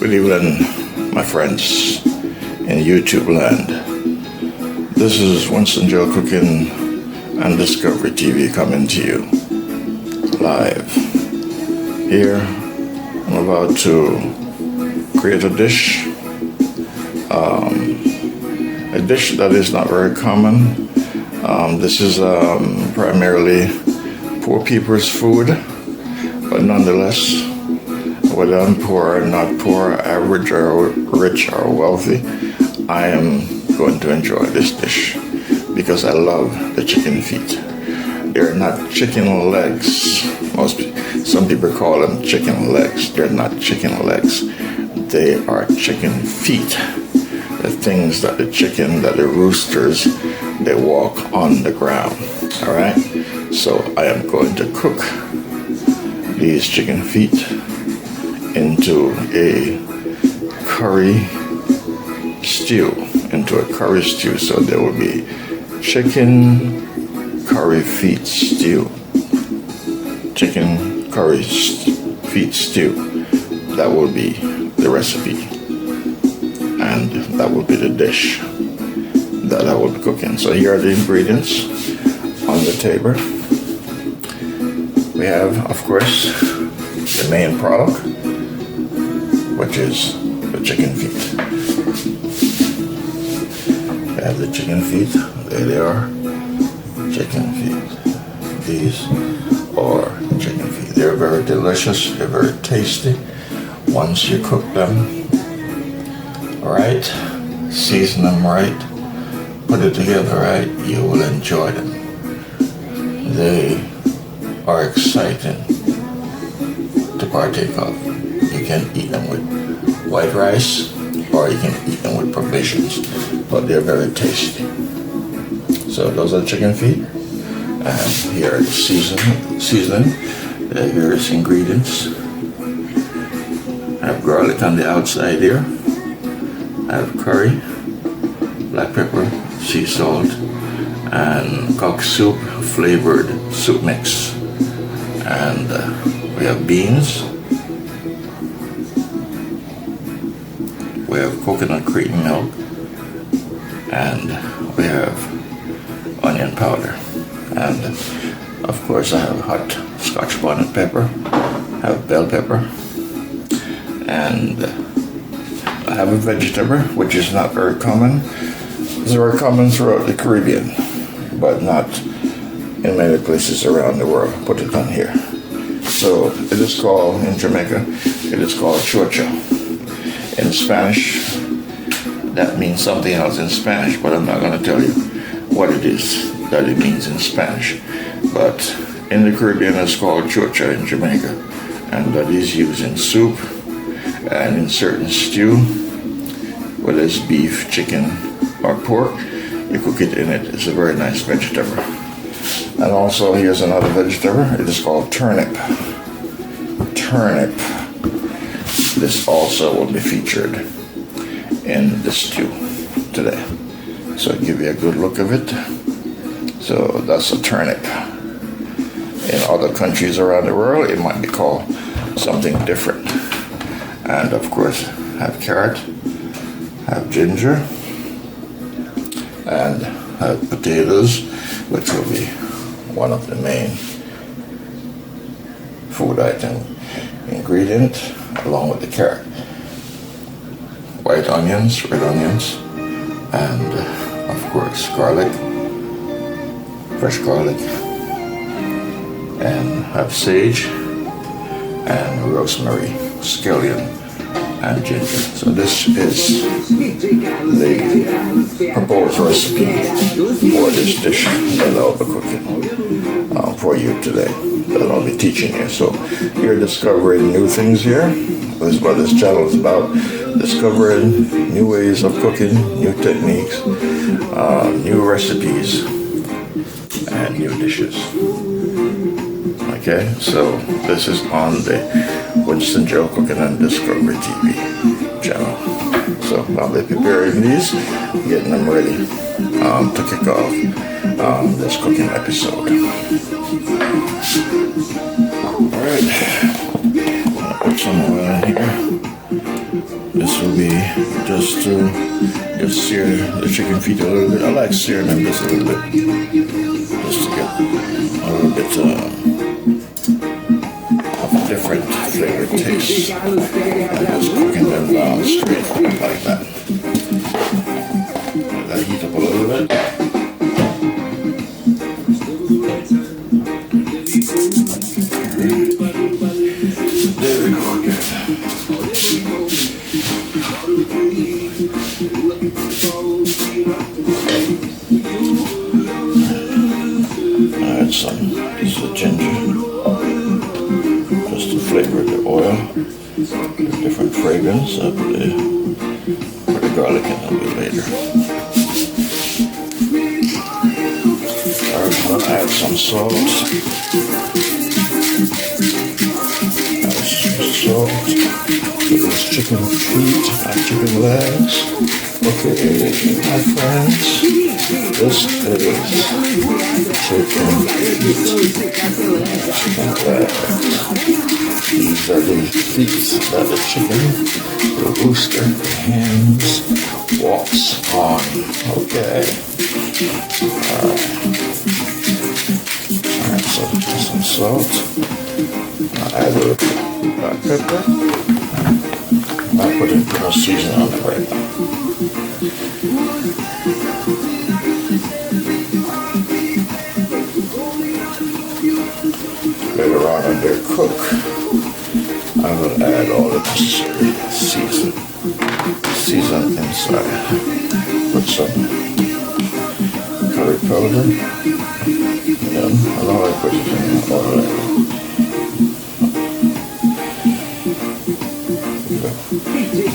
Good evening, my friends in YouTube land. This is Winston Joe Cooking and Discovery TV coming to you live. Here, I'm about to create a dish that is not very common. This is primarily poor people's food, but nonetheless, whether I'm poor or not poor, average or rich or wealthy, I am going to enjoy this dish because I love the chicken feet. They're not chicken legs. Some people call them chicken legs. They're not chicken legs. They are chicken feet. The things that the roosters, they walk on the ground. All right. So I am going to cook these chicken feet into a curry stew. So there will be chicken curry feet stew. Chicken curry feet stew. That will be the recipe. And that will be the dish that I will be cooking. So here are the ingredients on the table. We have, of course, the main product, which is the chicken feet. We have the chicken feet. There they are. Chicken feet. These are chicken feet. They're very delicious. They're very tasty. Once you cook them right, season them right, put it together right, you will enjoy them. They are exciting to partake of. You can eat them with white rice or you can eat them with provisions, but they're very tasty. So those are chicken feet, and here is seasoning. Here is ingredients. I have garlic on the outside here. I have curry, black pepper, sea salt, and cock soup flavored soup mix. And we have beans. We have coconut cream milk. And we have onion powder. And of course I have hot Scotch bonnet pepper. I have bell pepper. And I have a vegetable, which is not very common. It's very common throughout the Caribbean, but not in many places around the world. Put it on here. So it is called, in Jamaica, it is called chocha. In Spanish, that means something else in Spanish, but I'm not going to tell you what it is that it means in Spanish. But in the Caribbean, it's called chocha in Jamaica, and that is used in soup and in certain stew, whether it's beef, chicken, or pork. You cook it in it. It's a very nice vegetable. And also, here's another vegetable. It is called turnip. Turnip. This also will be featured in the stew today. So I'll give you a good look of it. So that's a turnip. In other countries around the world, it might be called something different. And of course, have carrot, have ginger, and have potatoes, which will be one of the main food item ingredient, along with the carrot. White onions, red onions, and of course garlic, fresh garlic, and have sage and rosemary, scallion, and ginger. So this is the proposed recipe for this dish that I'll be cooking for you today, that I'll be teaching you. So you're discovering new things here. This is what this channel is about, discovering new ways of cooking, new techniques, new recipes, and new dishes. Okay, so this is on the Winston Joe Cooking and Discovery TV channel. So I'll be preparing these, getting them ready to kick off this cooking episode. Alright, put some oil in here. would be just to sear the chicken feet a little bit. I like searing them just a little bit, just to get a little bit of a different flavor taste. And just cooking them down straight like that. Let that heat up a little bit. There we go again. Add some piece of ginger just to flavor the oil. Different fragrance. I'll put the garlic in a bit later. Alright, I'll add some salt. Salt to this chicken feet and chicken legs. Okay, my friends, this is chicken feet, chicken legs. These are the feet that the chicken, the rooster, the hens walks on. Okay. Alright, so just some salt. I'll add a little black pepper. I'll put in no seasoning on it right now. Later on when they cook, I will add all the necessary season inside. Put some curry powder. Then allow I put it in oil.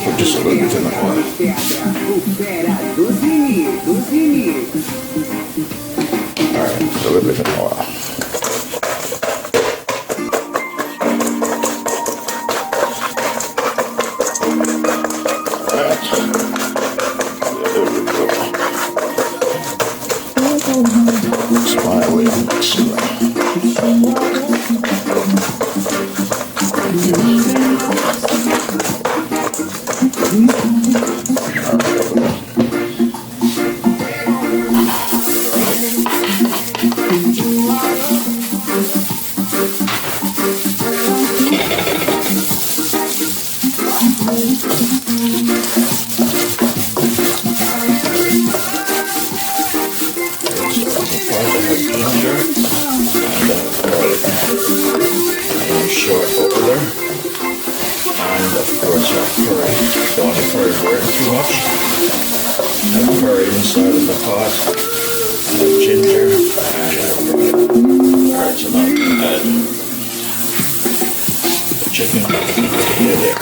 Put just a little bit in the oil. Alright, a little bit in the oil. Alright. There we go. It's my way to mix it up. Short over there, and of course our curry. Don't want the curry burn too much. Have curry inside of the pot, and ginger, and carrots, and I'll add the chicken in there.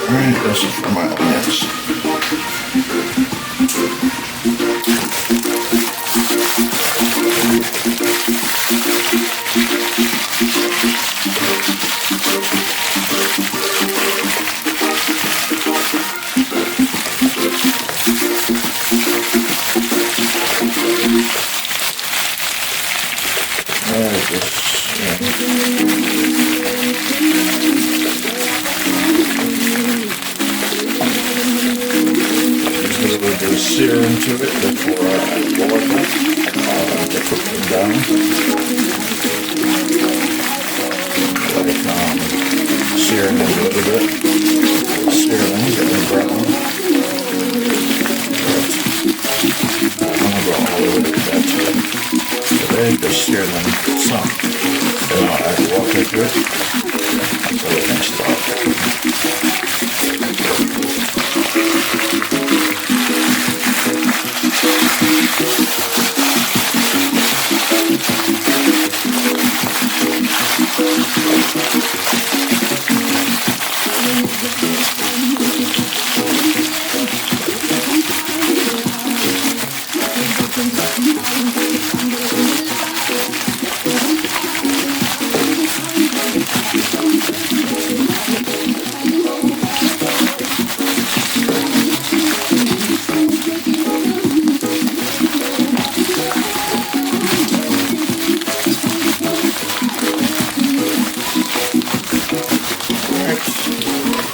Alright, this is for my onions. do sear into it before I boil it to cook them down. Like searing them a little bit. Sear them, get them brown. But I'm going to go all the way to that. Today, just sear them some. Then I'll add water to it until it can start.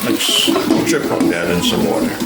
Let's trickle that in some water.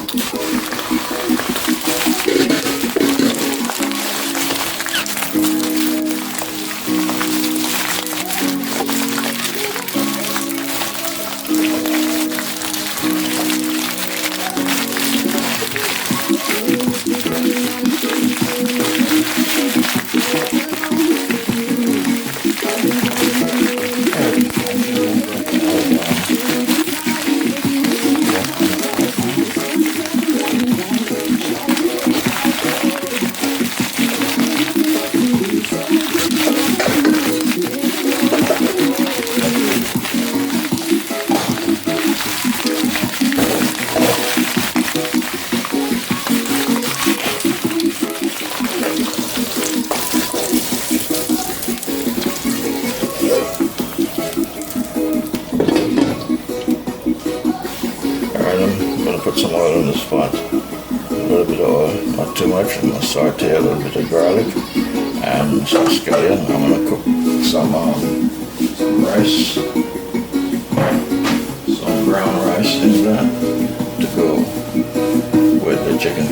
Put some oil in this pot, a little bit of oil, not too much. I'm going to saute a little bit of garlic and some scallion. I'm going to cook some rice, some brown rice in that to go with the chicken.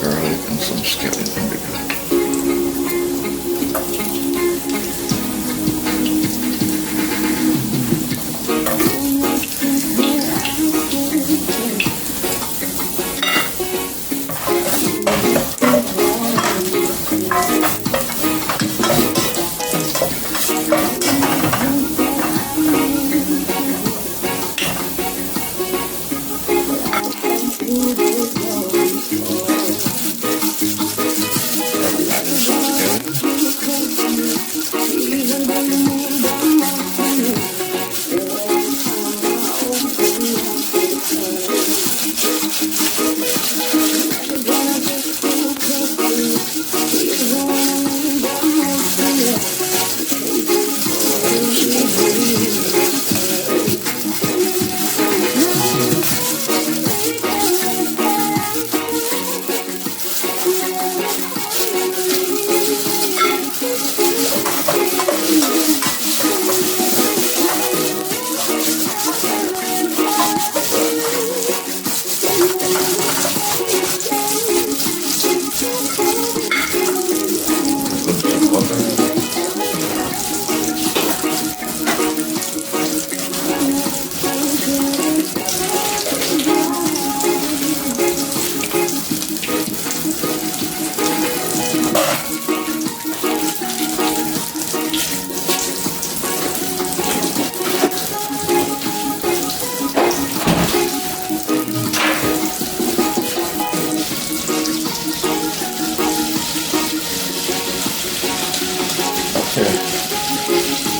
Garlic and some scallion.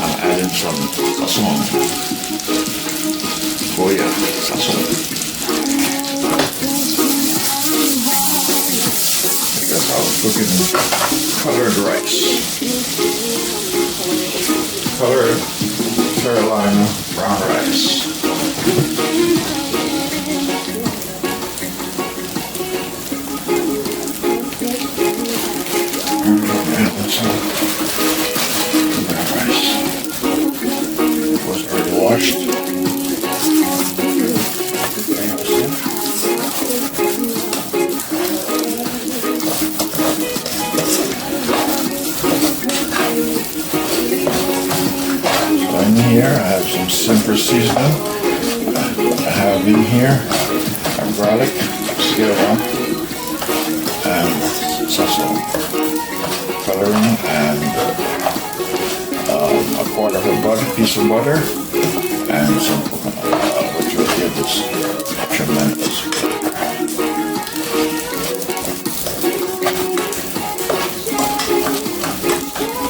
I'm adding some sazon. Oh yeah, sazon. Because I was cooking colored rice. Colored Carolina brown rice. for seasoning. I have in here our garlic, scaled up, and sesame coloring, and a quarter of a piece of butter, and some coconut oil, which will give this tremendous flavor.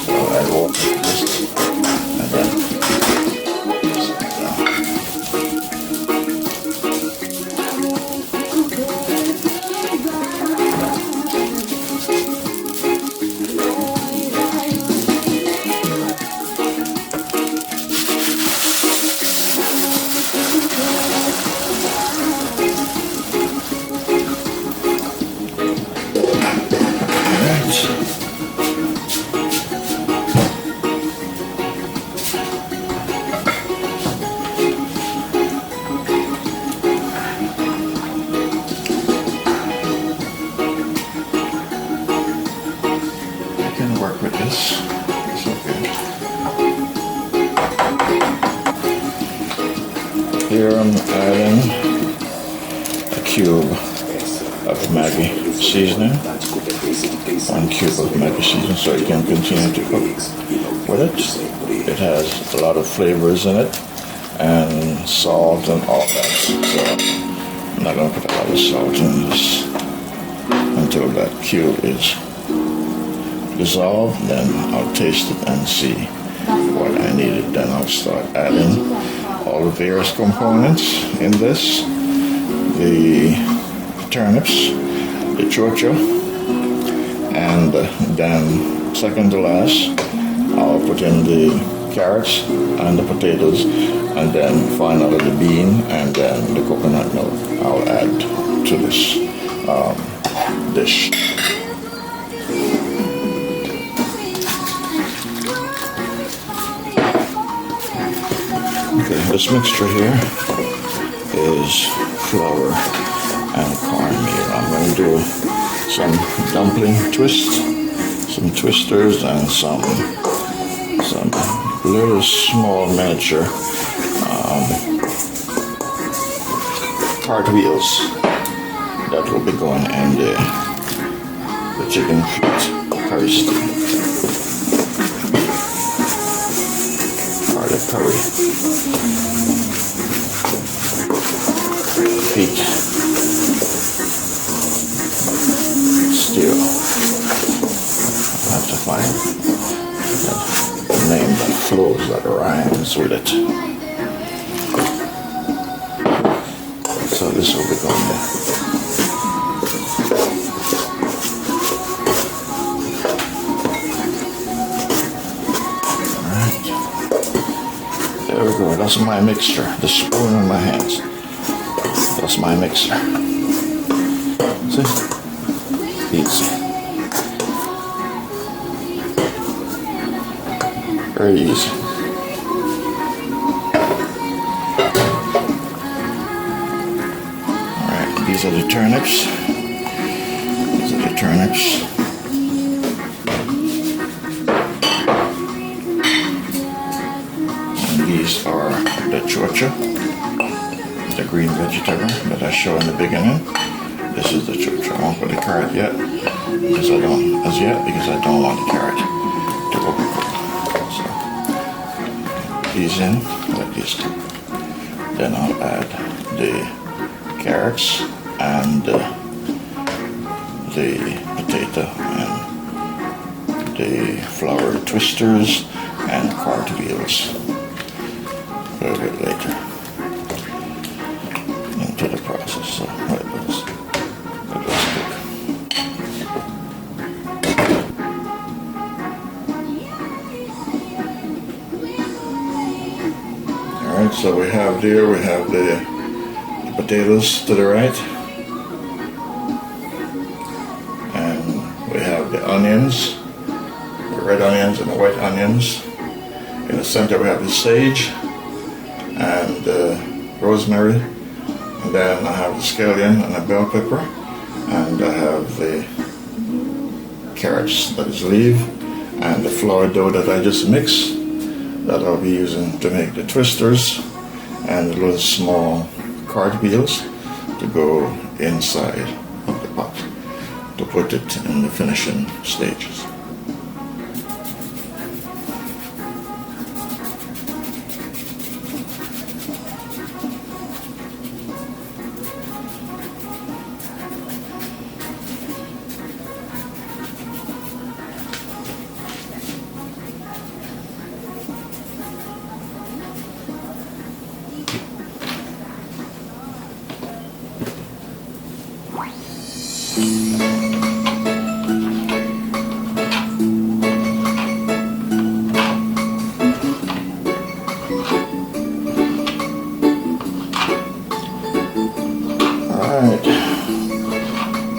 So I will this and then set it down. Work with this. It's okay. Here I'm adding a cube of Maggi seasoning. 1 cube of Maggi seasoning, so you can continue to cook with it. It has a lot of flavors in it, and salt and all that. So I'm not going to put a lot of salt in this until that cube is dissolve, then I'll taste it and see what I needed. Then I'll start adding all the various components in this. The turnips, the chocho, and then second to last, I'll put in the carrots and the potatoes, and then finally the bean, and then the coconut milk I'll add to this dish. Okay, this mixture here is flour and cornmeal. I'm going to do some dumpling twists, some twisters, and some little small miniature cartwheels that will be going in the chicken feet curry stew. Curry feet stew. I have to find the name that flows, that rhymes with it. So this will be going there. There we go, that's my mixture. The spoon in my hands. That's my mixture. See? Easy. Very easy. Alright, these are the turnips. These are the turnips. These are the chocha, the green vegetable that I showed in the beginning. This is the chocha. I won't put the carrot yet because I don't want the carrot to overcook. So these in, let these cook. Then I'll add the carrots and the potato and the flour twisters and cartwheels. A little bit later into the process. So let those cook. Alright, so we have the potatoes to the right, and we have the onions, the red onions and the white onions. In the center we have the sage and rosemary, and then I have the scallion and the bell pepper, and I have the carrots, that is leaf, and the flour dough that I just mixed, that I'll be using to make the twisters, and little small cartwheels to go inside of the pot to put it in the finishing stages. Alright,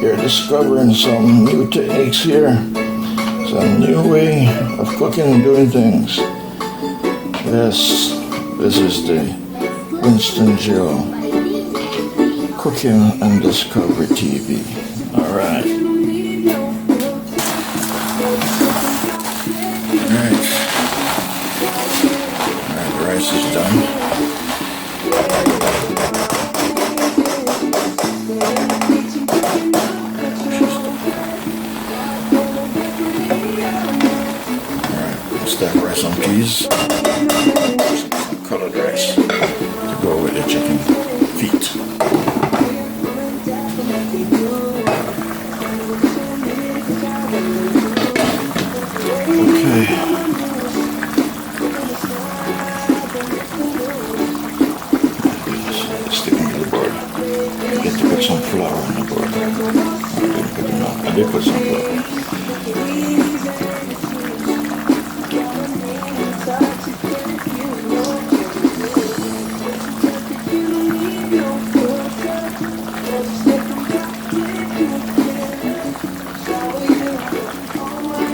you're discovering some new techniques here, some new way of cooking and doing things. Yes, this is the Winston Joe Cooking and Discovery TV. Alright. Alright, the rice is done. Stack rice on peas, colored rice to go with the chicken feet. Okay. Sticking to the board. I get to put some flour on the board. I didn't put enough. I did put some flour.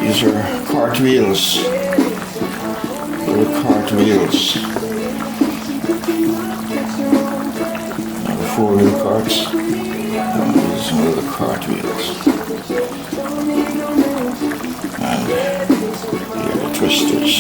These are cartwheels, little cartwheels. Now the four-wheel carts, these are little cartwheels. And here are the twisters.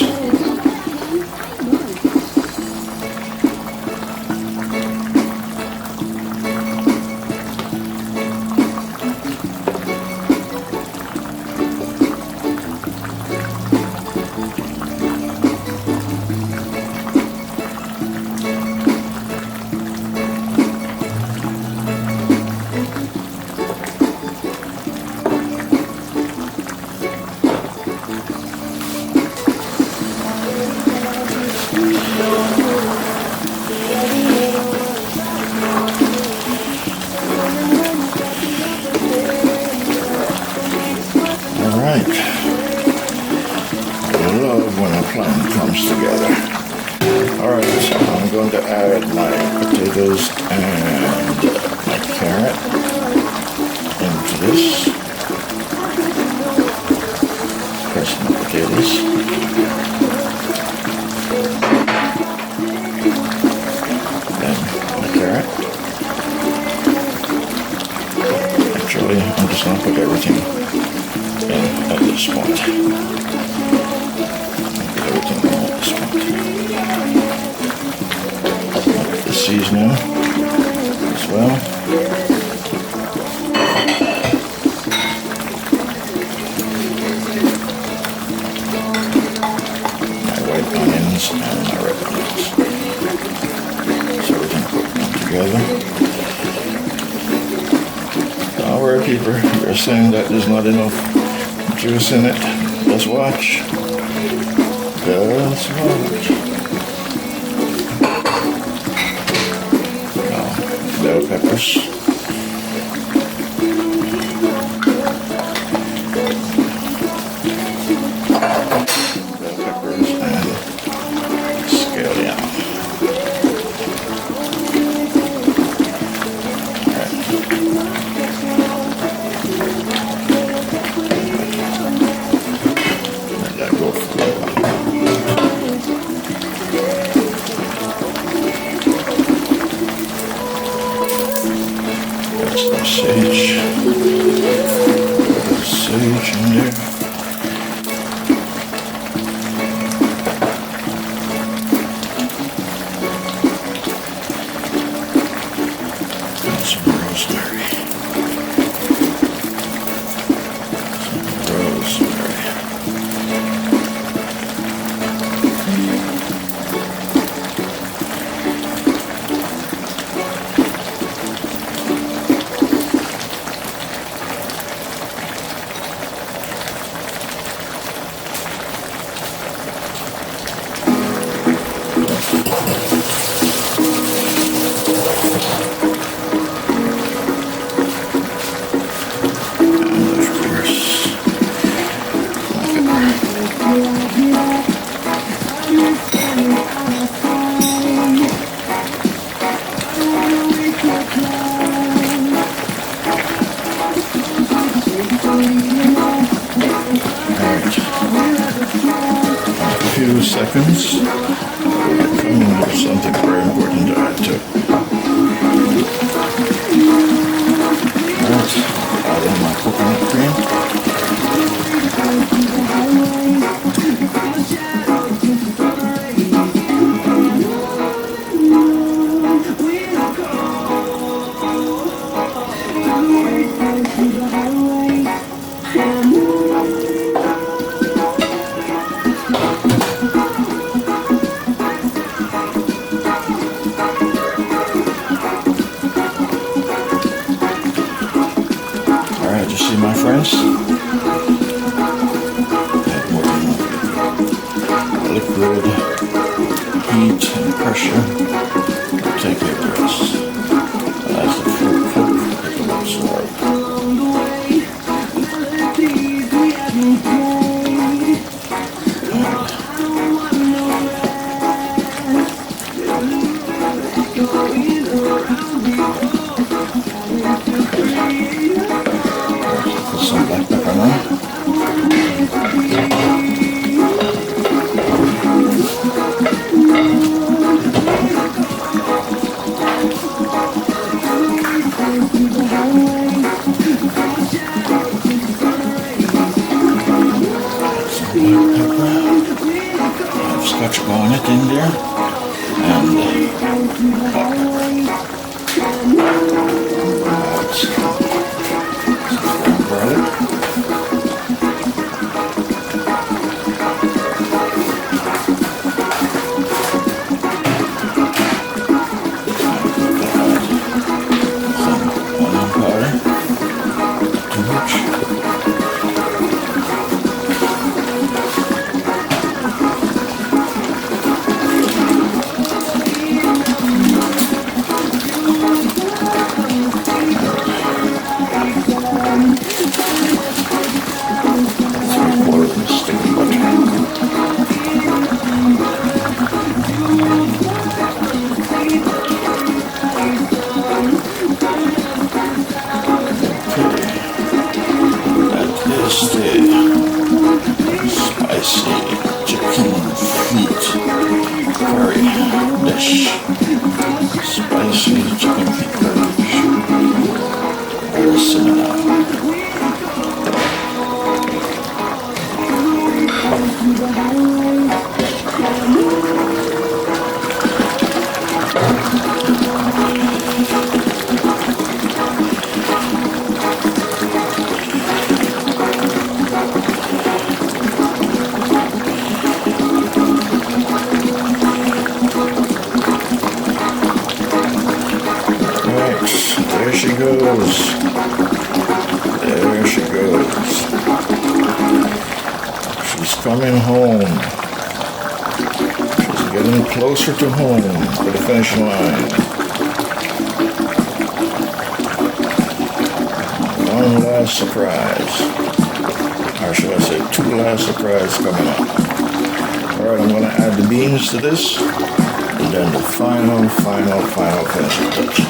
Alright. I love when a plan comes together. Alright, so I'm going to add my potatoes and my carrot into this. First my potatoes. Then my carrot. Actually, I'm just going to put everything in at this point. Put everything in at this point. The seasoning as well. My white onions and my red onions. So we can put them together. Don't worry, people. You're saying that there's not enough juice in it. Just watch. Just watch. Now, bell peppers. Bell peppers and scallion. Sage. Sage in there. few seconds. There's something very important to add to it. Alright, add in my coconut cream. Alright, you see my friends? That more liquid, heat, and pressure will take care of the rest. As the fruit cook, it will absorb. Put some black pepper on. Have Scotch bonnet in there and hot pepper. Garlic. Some onion powder. Too much. Spicy chicken feet curry dish. Spicy chicken feet curry dish. Very similar. There she goes. There she goes. She's coming home. She's getting closer to home, to the finish line. One last surprise. Or should I say two last surprises coming up. Alright, I'm going to add the beans to this. And then the final finishing touch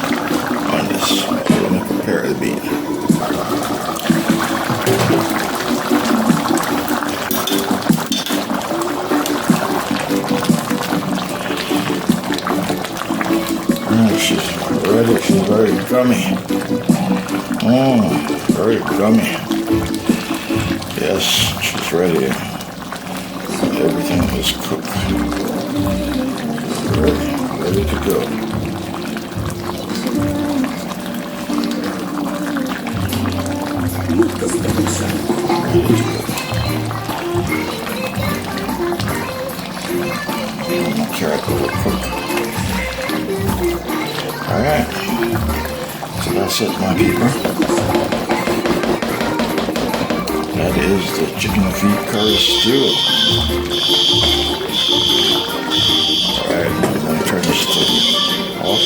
on this. Let me prepare the bean. She's ready. She's very gummy. Oh, very gummy. Yes, she's ready. Everything is cooked. Ready to go. Carrot will cook. Alright. So that's it, my people. That is the chicken feet curry stew. Alright, I'm going to turn this thing off.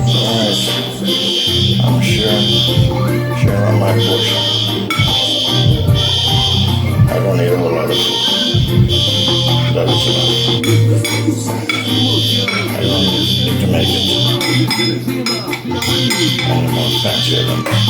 Alright. I'm sharing on my portion. I don't need a whole lot of food. That is enough. I don't need to make it any more fancier than that.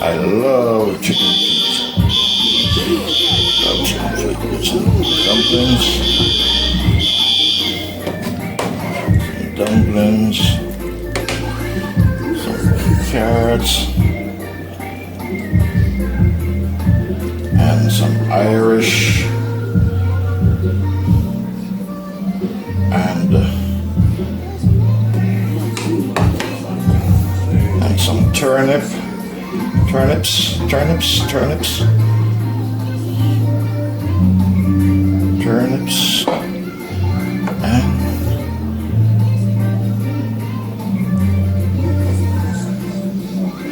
I love chicken feet. Love chicken feet with some dumplings, some carrots, and some Irish, and some turnips, and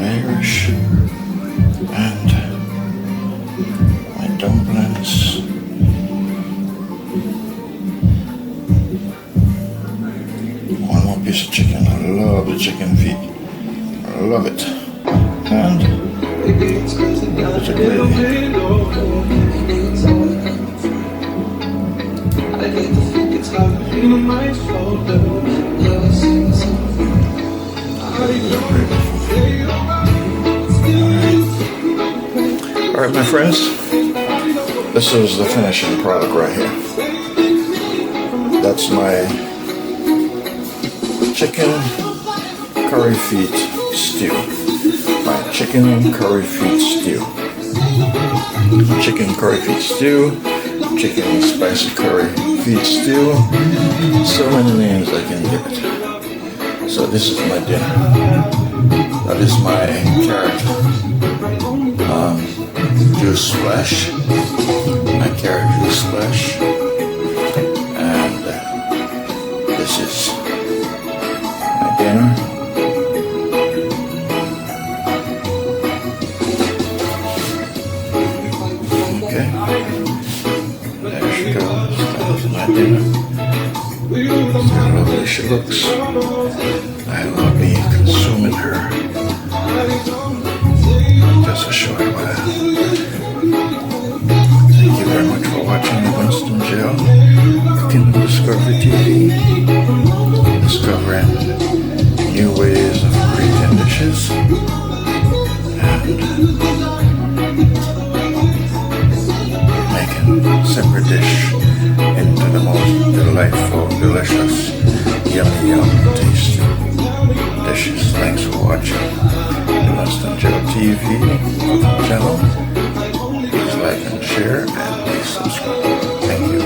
Irish, and my dumplings. One more piece of chicken. I love the chicken feet. I love it. And there's a gravy. Alright, my friends, this is the finishing product right here. That's my chicken curry feet stew. My chicken curry feet stew. Chicken curry feet stew. Chicken spicy curry feet stew. So many names I can give it. So this is my dinner. That is my carrot juice splash. My carrot juice splash. And this is my dinner. Okay, there she goes. That is my dinner. See how lovely she looks. I will be consuming her just a short while. Thank you very much for watching Winston Jail Cooking with Discovery TV. Discovering new ways of creating dishes and making separate dish into the most delightful, delicious, yummy, tasty dishes. Thanks for watching the Winston Jail TV channel. Please like and share and please subscribe. Thank you.